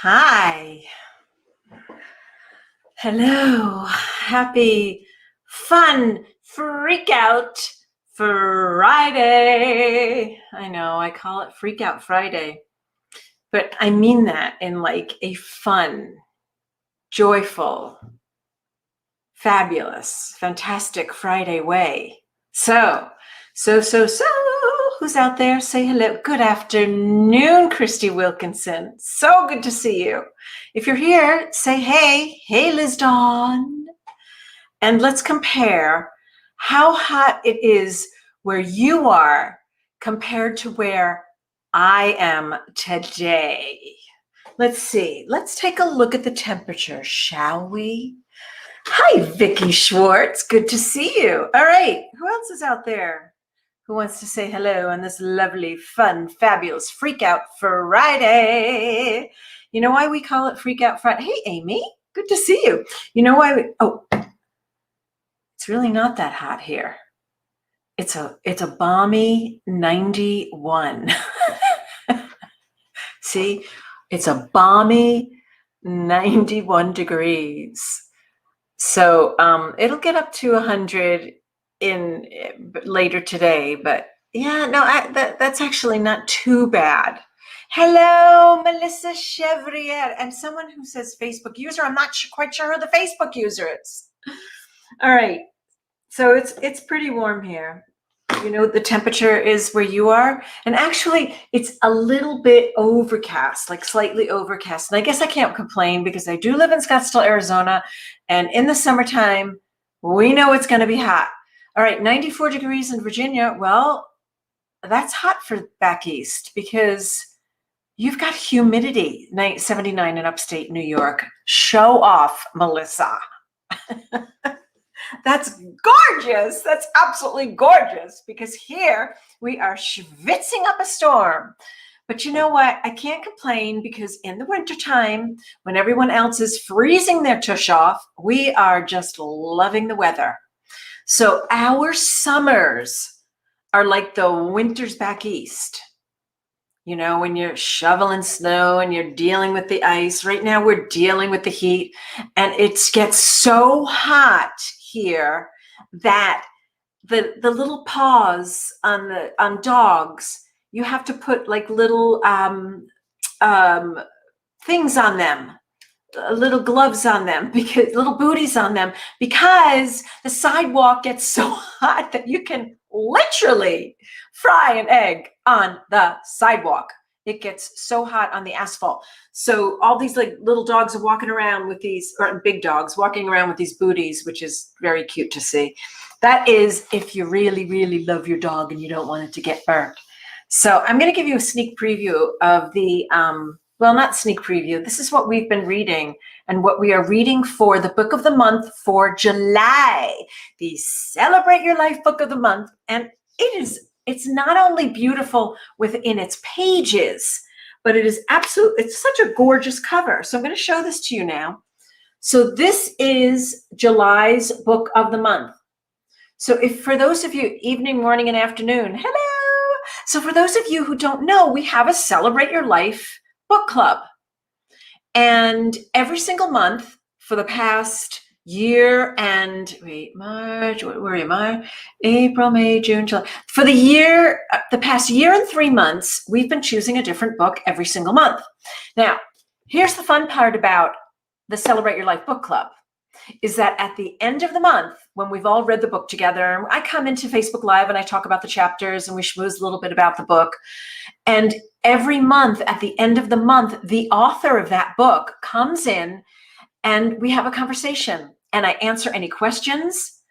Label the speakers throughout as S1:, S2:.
S1: Hi. Hello. Happy fun freak out Friday. I know I call it Freak Out Friday, but I mean that in like a fun, joyful, fabulous, fantastic Friday way. So, who's out there? Say hello. Good afternoon, Christy Wilkinson. So good to see you. If you're here, say hey. Hey, Liz Dawn. And let's compare how hot it is where you are compared to where I am today. Let's see. Let's take a look at the temperature, shall we? Hi, Vicky Schwartz. Good to see you. All right. Who else is out there who wants to say hello on this lovely, fun, fabulous Freak Out Friday? You know why we call it Freak Out Friday? Hey, Amy. Good to see you. You know why it's really not that hot here. It's a balmy 91. See, it's a balmy 91 degrees. So it'll get up to 100 in later today, but yeah, no, that's actually not too bad. Hello, Melissa Chevrier, and someone who says Facebook user. I'm not quite sure who the Facebook user is. All right, so it's pretty warm here. You know what the temperature is where you are, and actually it's a little bit overcast, like slightly overcast. And I guess I can't complain because I do live in Scottsdale, Arizona, and in the summertime we know it's going to be hot. All right, 94 degrees in Virginia. Well, that's hot for back east because you've got humidity. 79 in upstate New York. Show off, Melissa. That's gorgeous. That's absolutely gorgeous because here we are schwitzing up a storm. But you know what? I can't complain because in the wintertime, when everyone else is freezing their tush off, we are just loving the weather. So our summers are like the winters back east. You know, when you're shoveling snow and you're dealing with the ice. Right now we're dealing with the heat, and it gets so hot here that the little paws on dogs, you have to put like little things on them, little gloves on them, because little booties on them, because the sidewalk gets so hot that you can literally fry an egg on the sidewalk. It gets so hot on the asphalt. So all these like little dogs are walking around with these, or big dogs walking around with these booties, which is very cute to see. That is if you really, really love your dog and you don't want it to get burnt. So I'm going to give you a sneak preview of the, well, not sneak preview. This is what we've been reading and what we are reading for the book of the month for July, the Celebrate Your Life book of the month. And it's not only beautiful within its pages, but it's such a gorgeous cover. So I'm going to show this to you now. So this is July's book of the month. So if for those of you, evening, morning, and afternoon, hello. So for those of you who don't know, we have a Celebrate Your Life book club. And every single month for the past year and March, where am I? April, May, June, July. For the past year and 3 months, we've been choosing a different book every single month. Now, here's the fun part about the Celebrate Your Life book club, is that at the end of the month, when we've all read the book together, I come into Facebook Live and I talk about the chapters and we schmooze a little bit about the book. And every month, at the end of the month, the author of that book comes in and we have a conversation, and I answer any questions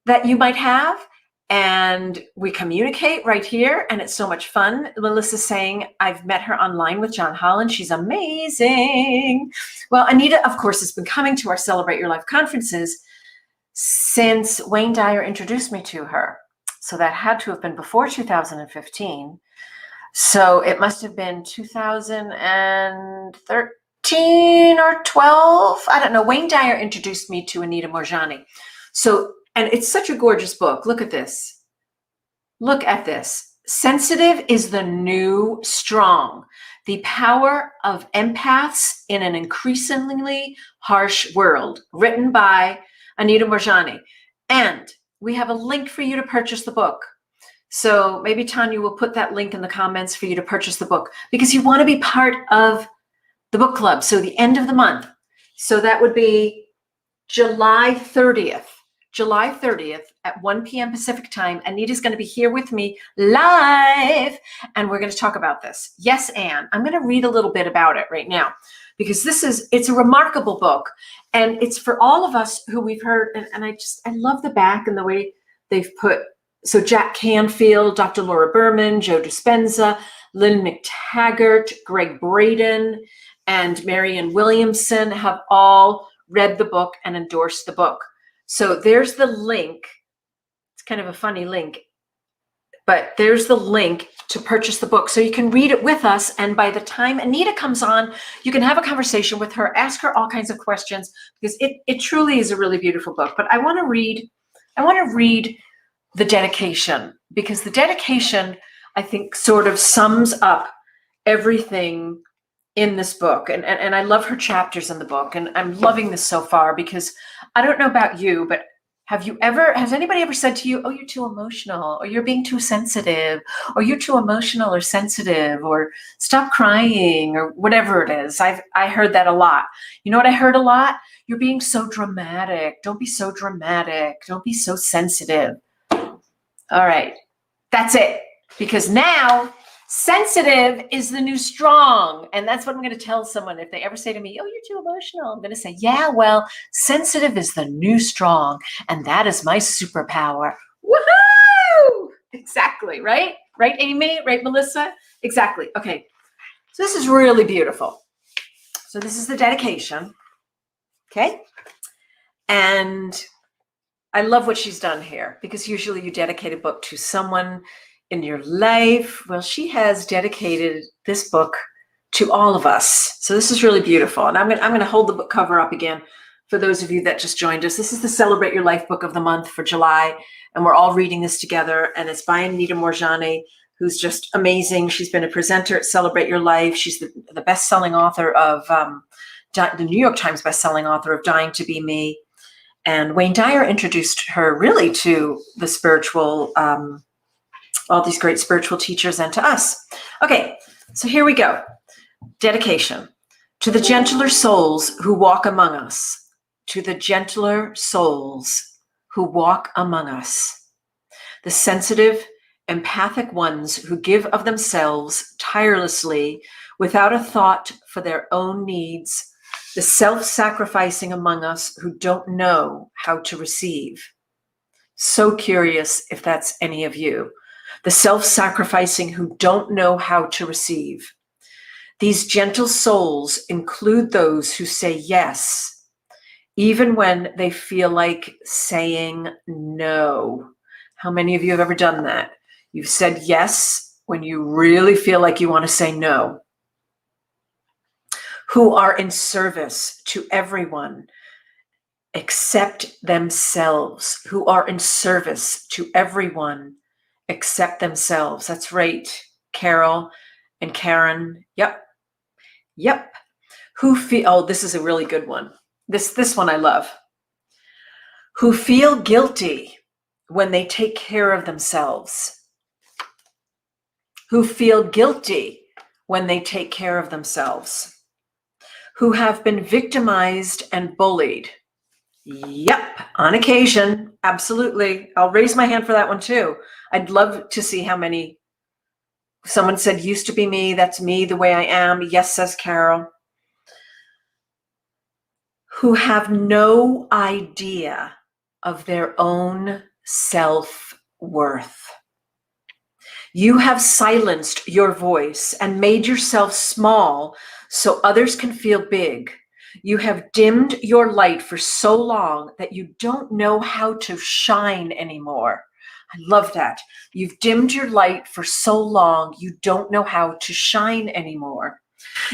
S1: that you might have, and we communicate right here, and it's so much fun. Melissa's saying, I've met her online with John Holland. She's amazing. Well, Anita, of course, has been coming to our Celebrate Your Life conferences since Wayne Dyer introduced me to her. So that had to have been before 2015. So it must have been 2013 or 12. I don't know. Wayne Dyer introduced me to Anita Moorjani. So, and it's such a gorgeous book. Look at this. Look at this. Sensitive is the new strong. The Power of Empaths in an Increasingly Harsh World, written by Anita Moorjani. And we have a link for you to purchase the book. So maybe Tanya will put that link in the comments for you to purchase the book, because you want to be part of the book club. So the end of the month. So that would be July 30th. July 30th at 1 p.m. Pacific time. Anita's going to be here with me live, and we're going to talk about this. Yes, Anne. I'm going to read a little bit about it right now, because it's a remarkable book, and it's for all of us who we've heard, and I love the back and the way they've put, so Jack Canfield, Dr. Laura Berman, Joe Dispenza, Lynn McTaggart, Greg Braden, and Marianne Williamson have all read the book and endorsed the book. So there's the link. It's kind of a funny link, but there's the link to purchase the book so you can read it with us. And by the time Anita comes on, you can have a conversation with her, ask her all kinds of questions, because it truly is a really beautiful book. But I want to read the dedication, because the dedication, I think, sort of sums up everything in this book. And I love her chapters in the book. And I'm loving this so far, because I don't know about you, but has anybody ever said to you, oh, you're too emotional, or you're being too sensitive, or you're too emotional or sensitive, or stop crying, or whatever it is? I heard that a lot. You know what I heard a lot? You're being so dramatic. Don't be so dramatic. Don't be so sensitive. All right, that's it. Because now sensitive is the new strong. And that's what I'm going to tell someone if they ever say to me, oh, you're too emotional. I'm going to say, yeah, well, sensitive is the new strong. And that is my superpower. Woohoo! Exactly, right? Right, Amy? Right, Melissa? Exactly. Okay. So this is really beautiful. So this is the dedication. Okay. And I love what she's done here, because usually you dedicate a book to someone in your life. Well, she has dedicated this book to all of us. So this is really beautiful. And I'm going to hold the book cover up again for those of you that just joined us. This is the Celebrate Your Life book of the month for July. And we're all reading this together. And it's by Anita Moorjani, who's just amazing. She's been a presenter at Celebrate Your Life. She's the best-selling author of, the New York Times best-selling author of Dying to Be Me. And Wayne Dyer introduced her really to the spiritual, all these great spiritual teachers, and to us. Okay, so here we go. Dedication. To the gentler souls who walk among us. To the gentler souls who walk among us. The sensitive, empathic ones who give of themselves tirelessly without a thought for their own needs. The self-sacrificing among us who don't know how to receive. So curious if that's any of you. The self-sacrificing who don't know how to receive. These gentle souls include those who say yes, even when they feel like saying no. How many of you have ever done that? You've said yes when you really feel like you want to say no. Who are in service to everyone except themselves. Who are in service to everyone except themselves. That's right, Carol and Karen. Yep. Who feel, oh, this is a really good one. This one I love. Who feel guilty when they take care of themselves. Who feel guilty when they take care of themselves. Who have been victimized and bullied. Yep, on occasion, absolutely. I'll raise my hand for that one too. I'd love to see how many. Someone said, used to be me, that's me the way I am. Yes, says Carol. Who have no idea of their own self-worth. You have silenced your voice and made yourself small so others can feel big. You have dimmed your light for so long that you don't know how to shine anymore. I love that. You've dimmed your light for so long, you don't know how to shine anymore.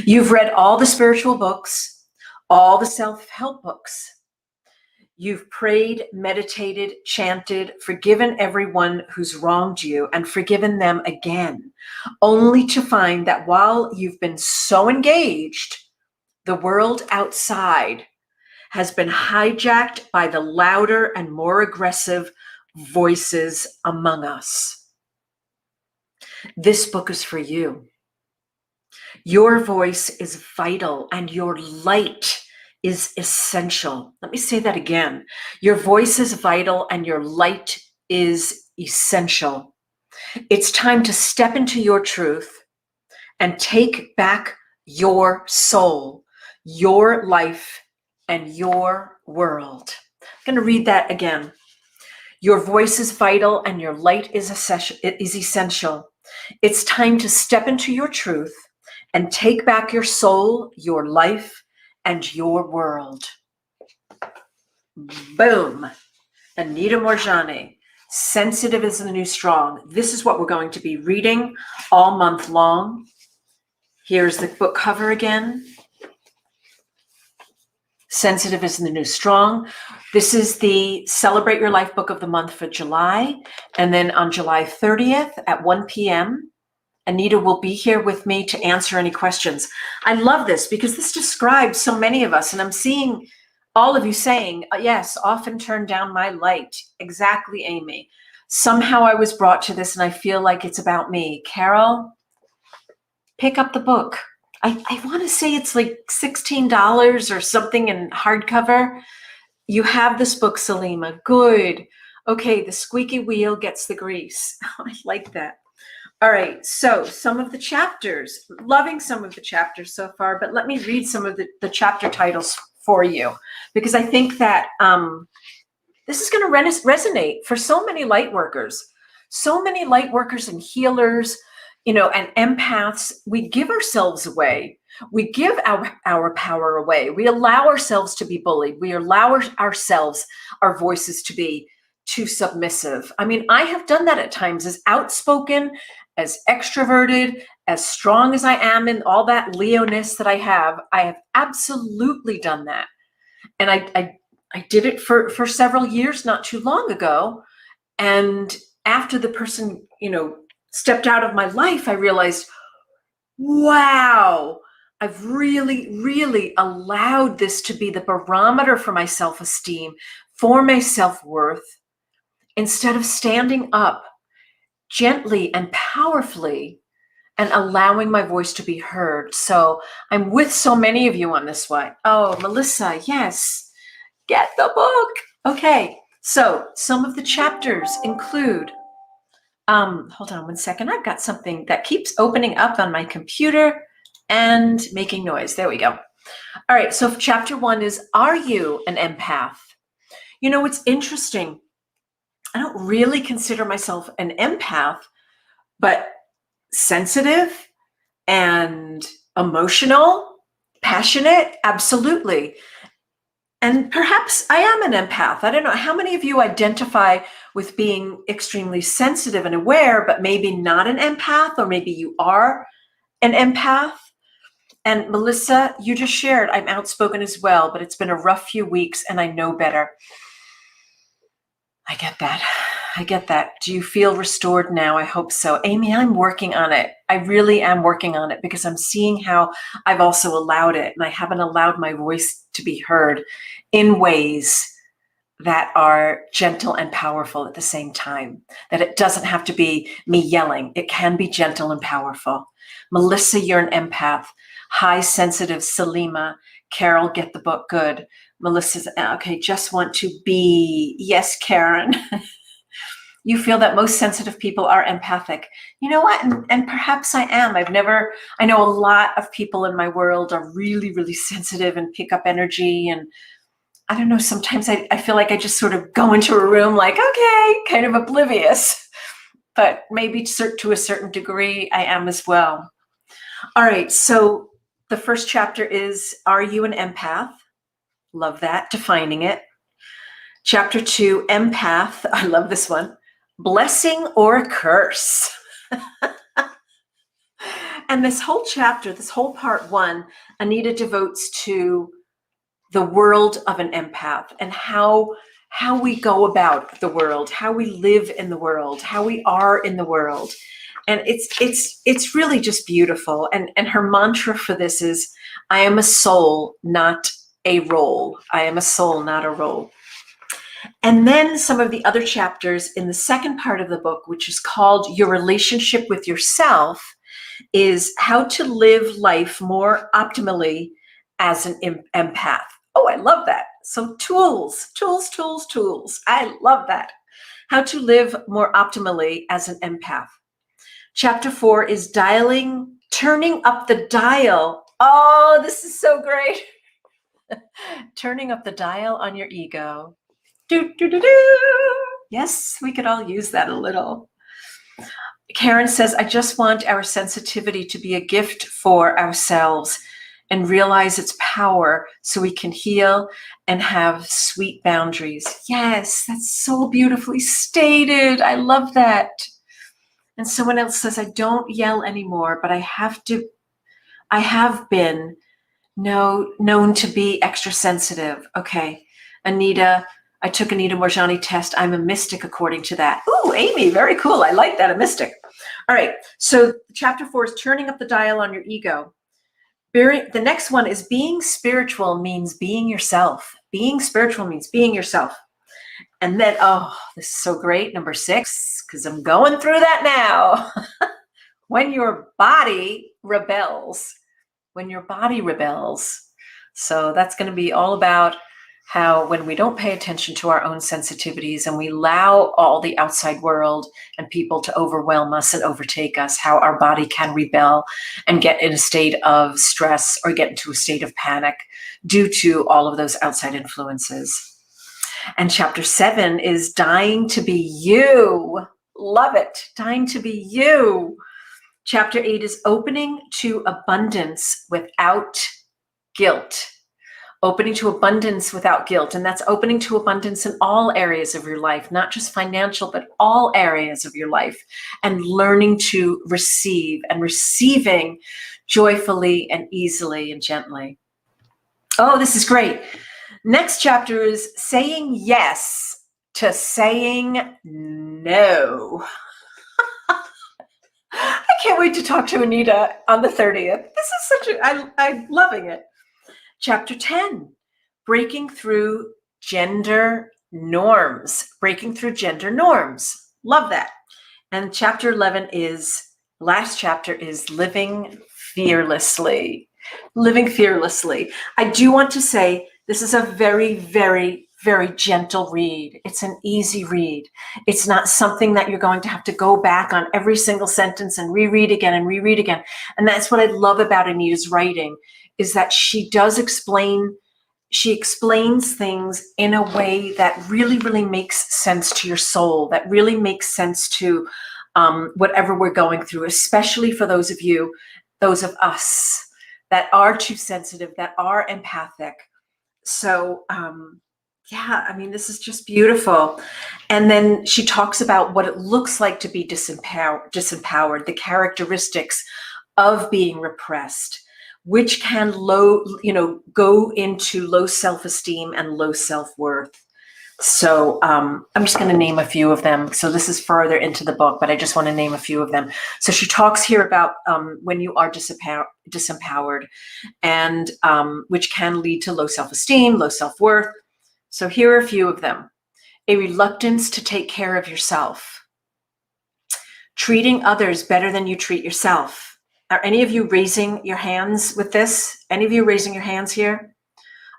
S1: You've read all the spiritual books, all the self-help books. You've prayed, meditated, chanted, forgiven everyone who's wronged you, and forgiven them again, only to find that while you've been so engaged, the world outside has been hijacked by the louder and more aggressive voices among us. This book is for you. Your voice is vital and your light is essential. Let me say that again. Your voice is vital and your light is essential. It's time to step into your truth and take back your soul, your life, and your world. I'm going to read that again. Your voice is vital and your light is essential. It's time to step into your truth and take back your soul, your life, and your world. Boom. Anita Moorjani, Sensitive is the New Strong. This is what we're going to be reading all month long. Here's the book cover again. Sensitive is the New Strong. This is the Celebrate Your Life book of the month for July. And then on July 30th at 1 p.m., Anita will be here with me to answer any questions. I love this because this describes so many of us. And I'm seeing all of you saying, yes, often turn down my light. Exactly, Amy. Somehow I was brought to this and I feel like it's about me. Carol, pick up the book. I want to say it's like $16 or something in hardcover. You have this book, Salima. Good. Okay, the squeaky wheel gets the grease. I like that. All right, so some of the chapters, loving some of the chapters so far, but let me read some of the chapter titles for you, because I think that this is going to resonate for so many light workers and healers, and empaths. We give ourselves away. We give our power away. We allow ourselves to be bullied. We allow ourselves, our voices to be too submissive. I mean, I have done that at times, as outspoken, as extroverted, as strong as I am in all that Leo-ness that I have absolutely done that. And I did it for several years, not too long ago. And after the person, stepped out of my life, I realized, wow, I've really, really allowed this to be the barometer for my self-esteem, for my self-worth, instead of standing up gently and powerfully and allowing my voice to be heard. So I'm with so many of you on this one. Oh, Melissa, yes, get the book. Okay, so some of the chapters include, hold on one second. I've got something that keeps opening up on my computer and making noise. There we go. All right, so chapter 1 is, are you an empath? It's interesting. I don't really consider myself an empath, but sensitive and emotional, passionate, absolutely. And perhaps I am an empath. I don't know. How many of you identify with being extremely sensitive and aware, but maybe not an empath, or maybe you are an empath? And Melissa, you just shared, I'm outspoken as well, but it's been a rough few weeks and I know better. I get that. Do you feel restored now? I hope so. Amy, I'm working on it. I really am working on it, because I'm seeing how I've also allowed it, and I haven't allowed my voice to be heard in ways that are gentle and powerful at the same time, that it doesn't have to be me yelling. It can be gentle and powerful. Melissa, you're an empath. High sensitive, Salima. Carol, get the book. Good. Melissa's, okay, just want to be. Yes, Karen. You feel that most sensitive people are empathic. You know what? And perhaps I am. I know a lot of people in my world are really, really sensitive and pick up energy. And I don't know, sometimes I feel like I just sort of go into a room like, okay, kind of oblivious. But maybe to a certain degree, I am as well. All right, so the first chapter is, are you an empath? Love that, defining it. Chapter 2, empath. I love this one. Blessing or a curse? And this whole chapter, this whole part 1, Anita devotes to the world of an empath and how we go about the world, how we live in the world, how we are in the world. And it's really just beautiful. And her mantra for this is, I am a soul, not a role. I am a soul, not a role. And then some of the other chapters in the second part of the book, which is called Your Relationship with Yourself, is how to live life more optimally as an empath. Oh, I love that. So tools. I love that. How to live more optimally as an empath. Chapter 4 is turning up the dial. Oh, this is so great. Turning up the dial on your ego. Do, do, do, do. Yes, we could all use that a little. Karen says, I just want our sensitivity to be a gift for ourselves and realize its power so we can heal and have sweet boundaries. Yes, that's so beautifully stated. I love that. And someone else says, I don't yell anymore, but I have been known to be extra sensitive. Okay, Anita, I took Anita Moorjani test. I'm a mystic according to that. Ooh, Amy, very cool. I like that, a mystic. All right, so chapter 4 is turning up the dial on your ego. The next one is being spiritual means being yourself. Being spiritual means being yourself. And then, oh, this is so great. Number 6, because I'm going through that now. When your body rebels. When your body rebels. So that's going to be all about how when we don't pay attention to our own sensitivities and we allow all the outside world and people to overwhelm us and overtake us, how our body can rebel and get in a state of stress or get into a state of panic due to all of those outside influences. And chapter 7 is dying to be you. Love it. Dying to be you. Chapter 8 is opening to abundance without guilt. Opening to abundance without guilt. And that's opening to abundance in all areas of your life, not just financial, but all areas of your life. And learning to receive and receiving joyfully and easily and gently. Oh, this is great. Next chapter is saying yes to saying no. I can't wait to talk to Anita on the 30th. This is I'm loving it. Chapter 10, breaking through gender norms. Breaking through gender norms. Love that. And chapter 11 last chapter is living fearlessly. Living fearlessly. I do want to say this is a very, very, very gentle read. It's an easy read. It's not something that you're going to have to go back on every single sentence and reread again and reread again. And that's what I love about Anita's writing, is that she explains things in a way that really, really makes sense to your soul, that really makes sense to whatever we're going through, especially for those of us that are too sensitive, that are empathic. So, yeah, I mean, this is just beautiful. And then she talks about what it looks like to be disempowered, the characteristics of being repressed, which can go into low self-esteem and low self-worth. So I'm just going to name a few of them. So this is further into the book, but I just want to name a few of them. So she talks here about when you are disempowered, and which can lead to low self-esteem, low self-worth. So here are a few of them. A reluctance to take care of yourself. Treating others better than you treat yourself. Are any of you raising your hands with this? Any of you raising your hands here?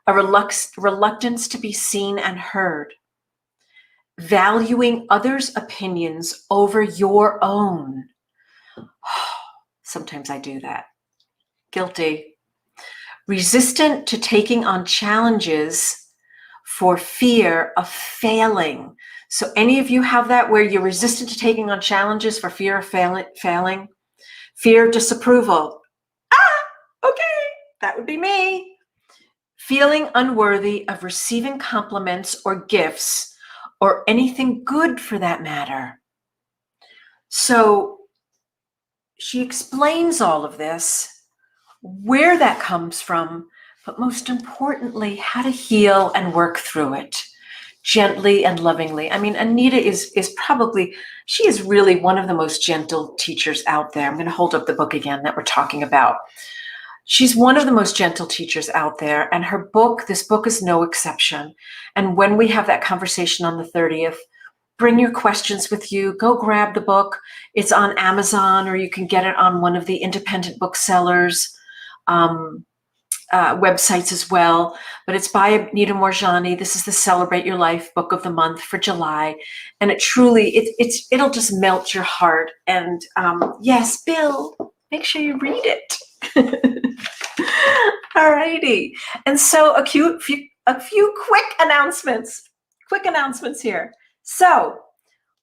S1: A reluctance to be seen and heard. Valuing others' opinions over your own. Sometimes I do that. Guilty. Resistant to taking on challenges for fear of failing. So any of you have that where you're resistant to taking on challenges for fear of failing? Fear of disapproval. Okay, that would be me. Feeling unworthy of receiving compliments or gifts or anything good for that matter. So she explains all of this, where that comes from, but most importantly, how to heal and work through it gently and lovingly. I mean, Anita is probably, she is really one of the most gentle teachers out there. I'm going to hold up the book again that we're talking about. She's one of the most gentle teachers out there, and her book, this book is no exception. And when we have that conversation on the 30th, bring your questions with you. Go grab the book. It's on Amazon, or you can get it on one of the independent booksellers websites as well. But it's by Anita Moorjani. This is the Celebrate Your Life book of the month for July, and it truly it'll just melt your heart. And yes, Bill, make sure you read it. All righty. And so a few quick announcements. Quick announcements here. So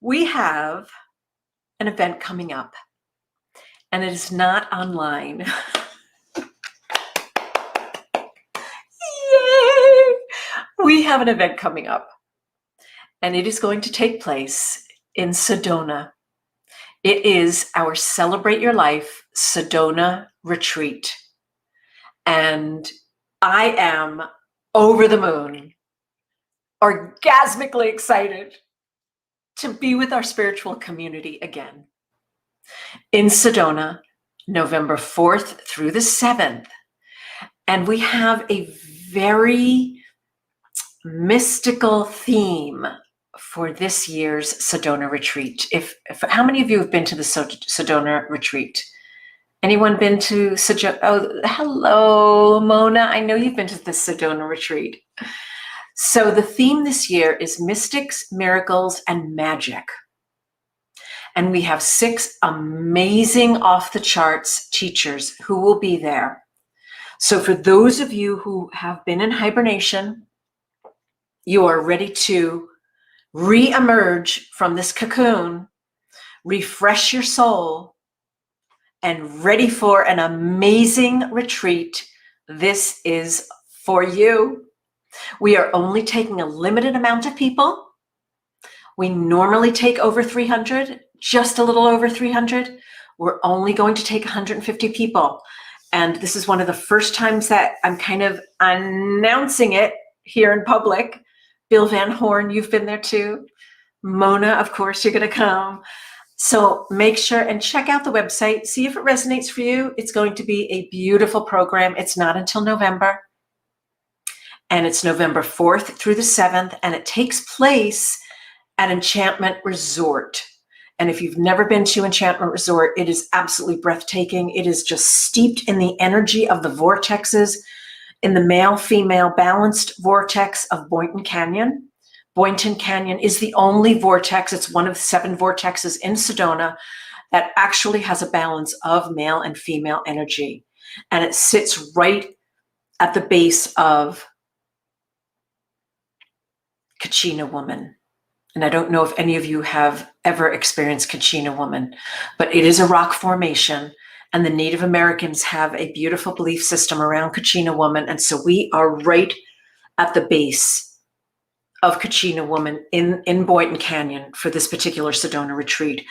S1: we have an event coming up, and it is not online. Yay! We have an event coming up, and it is going to take place in Sedona. It is our Celebrate Your Life Sedona retreat. And I am over the moon, orgasmically excited to be with our spiritual community again in Sedona, November 4th through the 7th. And we have a very mystical theme for this year's Sedona retreat. How many of you have been to the Sedona retreat? Anyone been to Sedona? Oh, hello, Mona. I know you've been to the Sedona retreat. So the theme this year is mystics, miracles, and magic. And we have 6 amazing off-the-charts teachers who will be there. So for those of you who have been in hibernation, you are ready to re-emerge from this cocoon, refresh your soul, and ready for an amazing retreat, this is for you. We are only taking a limited amount of people. We normally take over 300, just a little over 300. We're only going to take 150 people. And this is one of the first times that I'm kind of announcing it here in public. Bill Van Horn, you've been there too. Mona, of course, you're going to come. So make sure and check out the website. See if it resonates for you. It's going to be a beautiful program. It's not until November. And it's November 4th through the 7th. And it takes place at Enchantment Resort. And if you've never been to Enchantment Resort, it is absolutely breathtaking. It is just steeped in the energy of the vortexes, in the male-female balanced vortex of Boynton Canyon. Boynton Canyon is the only vortex, it's one of 7 vortexes in Sedona that actually has a balance of male and female energy. And it sits right at the base of Kachina Woman. And I don't know if any of you have ever experienced Kachina Woman, but it is a rock formation, and the Native Americans have a beautiful belief system around Kachina Woman. And so we are right at the base of Kachina Woman in Boynton Canyon for this particular Sedona retreat.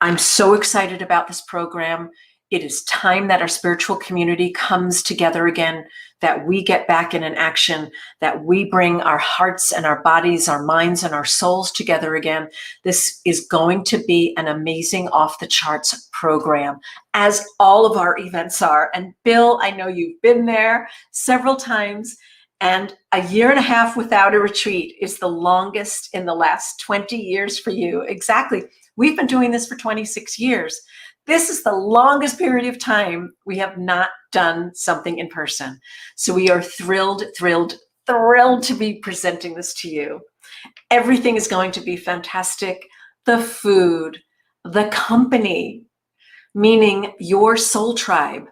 S1: I'm so excited about this program. It is time that our spiritual community comes together again, that we get back in an action, that we bring our hearts and our bodies, our minds and our souls together again. This is going to be an amazing off-the-charts program, as all of our events are. And Bill, I know you've been there several times. And a year and a half without a retreat is the longest in the last 20 years for you. Exactly. We've been doing this for 26 years. This is the longest period of time we have not done something in person. So we are thrilled to be presenting this to you. Everything is going to be fantastic. The food, the company, meaning your soul tribe.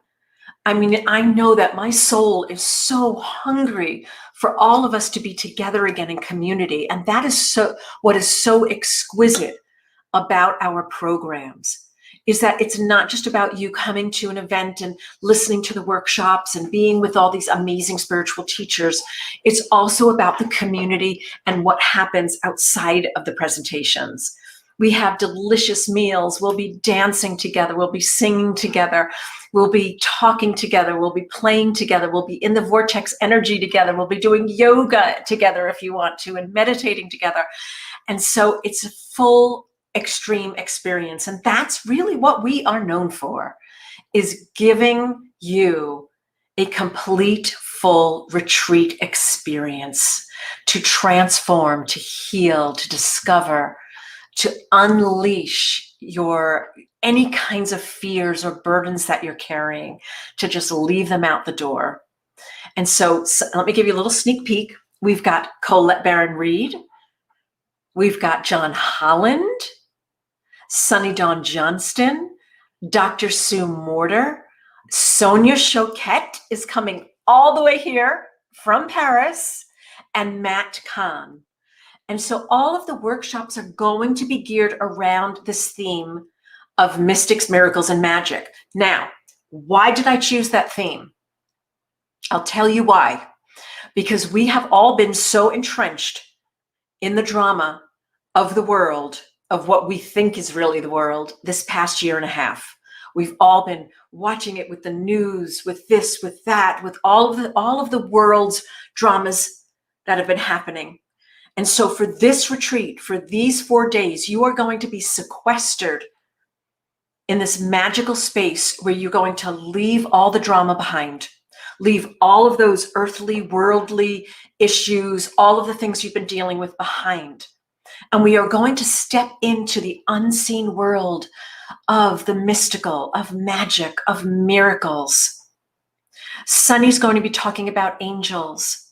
S1: I mean, I know that my soul is so hungry for all of us to be together again in community. And that is what is so exquisite about our programs, is that it's not just about you coming to an event and listening to the workshops and being with all these amazing spiritual teachers. It's also about the community and what happens outside of the presentations. We have delicious meals. We'll be dancing together. We'll be singing together. We'll be talking together. We'll be playing together. We'll be in the vortex energy together. We'll be doing yoga together if you want to, and meditating together. And so it's a full extreme experience. And that's really what we are known for, is giving you a complete, full retreat experience to transform, to heal, to discover, to unleash your any kinds of fears or burdens that you're carrying, to just leave them out the door. And so let me give you a little sneak peek. We've got Colette Baron-Reed. We've got John Holland, Sunny Dawn Johnston, Dr. Sue Morter. Sonia Choquette is coming all the way here from Paris, and Matt Kahn. And so all of the workshops are going to be geared around this theme of mystics, miracles, and magic. Now, why did I choose that theme? I'll tell you why. Because we have all been so entrenched in the drama of the world, of what we think is really the world, this past year and a half. We've all been watching it with the news, with this, with that, with all of the world's dramas that have been happening. And so for this retreat, for these 4 days, you are going to be sequestered in this magical space where you're going to leave all the drama behind, leave all of those earthly, worldly issues, all of the things you've been dealing with behind. And we are going to step into the unseen world of the mystical, of magic, of miracles. Sunny's going to be talking about angels.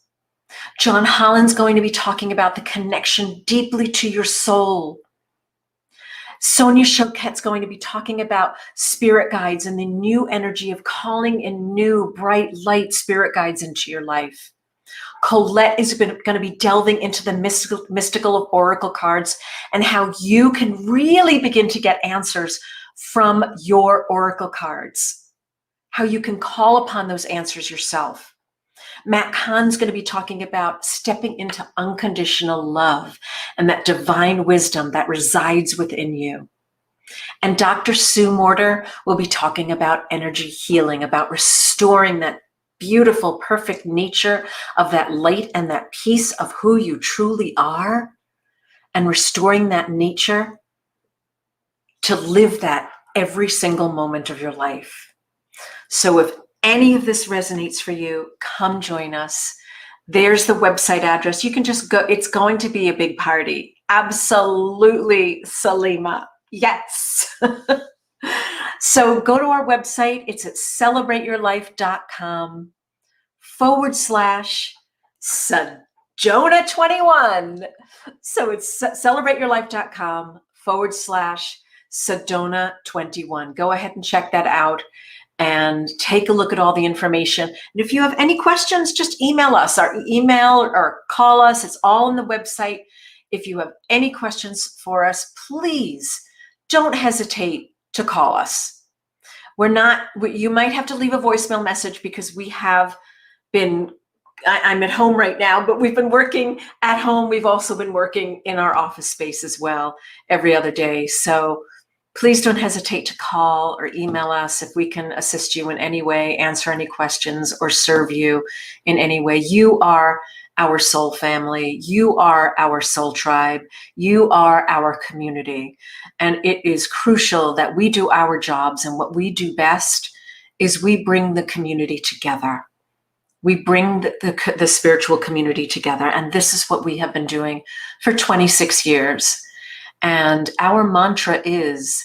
S1: John Holland's going to be talking about the connection deeply to your soul. Sonia Choquette's going to be talking about spirit guides and the new energy of calling in new, bright, light spirit guides into your life. Colette is going to be delving into the mystical of oracle cards and how you can really begin to get answers from your oracle cards, how you can call upon those answers yourself. Matt Kahn's going to be talking about stepping into unconditional love and that divine wisdom that resides within you. And Dr. Sue Morter will be talking about energy healing, about restoring that beautiful, perfect nature of that light and that piece of who you truly are, and restoring that nature to live that every single moment of your life. So if any of this resonates for you, come join us. There's the website address. You can just go. It's going to be a big party. Absolutely, Salima. Yes. So go to our website. It's at celebrateyourlife.com/Sedona21. So it's celebrateyourlife.com/Sedona21. Go ahead and check that out and take a look at all the information. And if you have any questions, just email us. Our email or call us. It's all on the website. If you have any questions for us, please don't hesitate to call us. You might have to leave a voicemail message because we have been, I'm at home right now, but we've been working at home. We've also been working in our office space as well every other day. So please don't hesitate to call or email us if we can assist you in any way, answer any questions, or serve you in any way. You are our soul family. You are our soul tribe. You are our community. And it is crucial that we do our jobs. And what we do best is we bring the community together. We bring the spiritual community together. And this is what we have been doing for 26 years. And our mantra is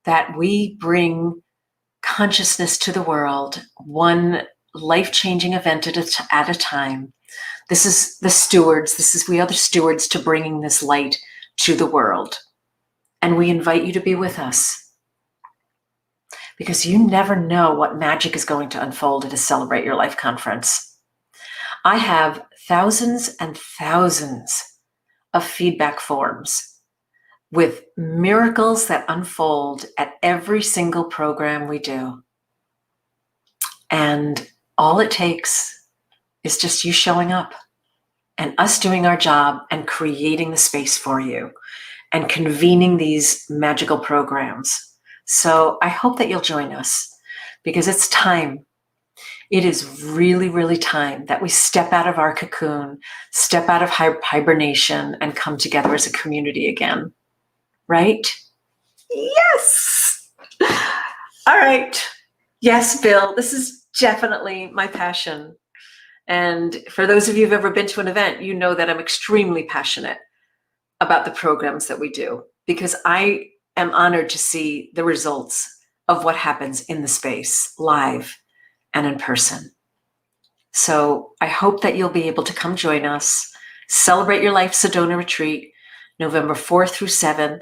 S1: that we bring consciousness to the world, one life-changing event at a time. This is the stewards. We are the stewards to bringing this light to the world. And we invite you to be with us, because you never know what magic is going to unfold at a Celebrate Your Life conference. I have thousands and thousands of feedback forms with miracles that unfold at every single program we do. And all it takes is just you showing up and us doing our job and creating the space for you. and convening these magical programs. So I hope that you'll join us, because it's time. It is really, really time that we step out of our cocoon, step out of hibernation, and come together as a community again. Right? Yes! All right. Yes, Bill, this is definitely my passion. And for those of you who've ever been to an event, you know that I'm extremely passionate about the programs that we do, because I am honored to see the results of what happens in the space, live and in person. So I hope that you'll be able to come join us. Celebrate Your Life Sedona Retreat, November 4th through 7th.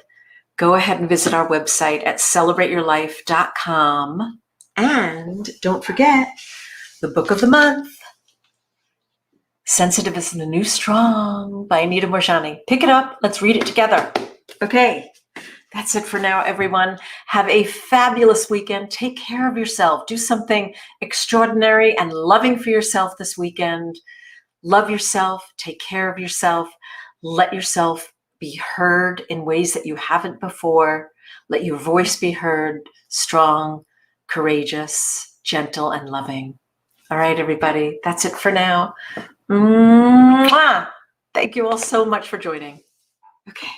S1: Go ahead and visit our website at celebrateyourlife.com. And don't forget the book of the month, Sensitive is the New Strong by Anita Moorjani. Pick it up. Let's read it together. Okay. That's it for now, everyone. Have a fabulous weekend. Take care of yourself. Do something extraordinary and loving for yourself this weekend. Love yourself. Take care of yourself. Let yourself be heard in ways that you haven't before. Let your voice be heard, strong, courageous, gentle, and loving. All right, everybody. That's it for now. Mwah! Thank you all so much for joining. Okay.